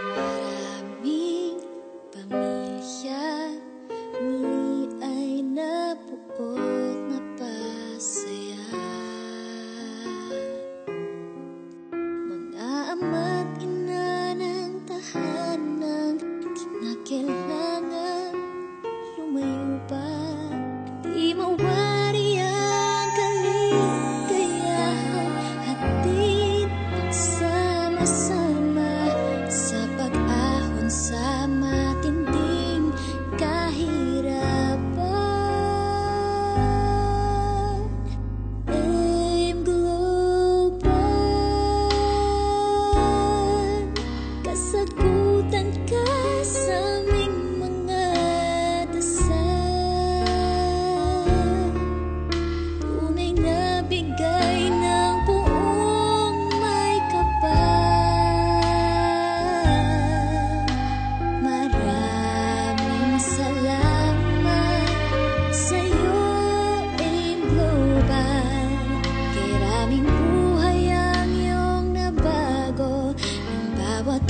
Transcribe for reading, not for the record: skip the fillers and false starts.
Maraming pamilya muli ay nabuo at napasaya. Mga ama't ina ng tahanang di na kailangan lumayo pa. Di mawari ang kaligayahan, hatid pagsama-sama sa pag-ahon sa matinding kahirapan. AIM Global, kasagutan ka sa aming mga dasal. Tunay na bigay ng buong may kapal. Maraming salamat sa'yo, AIM Global. Karaming buhay ang iyong nabago ng bawat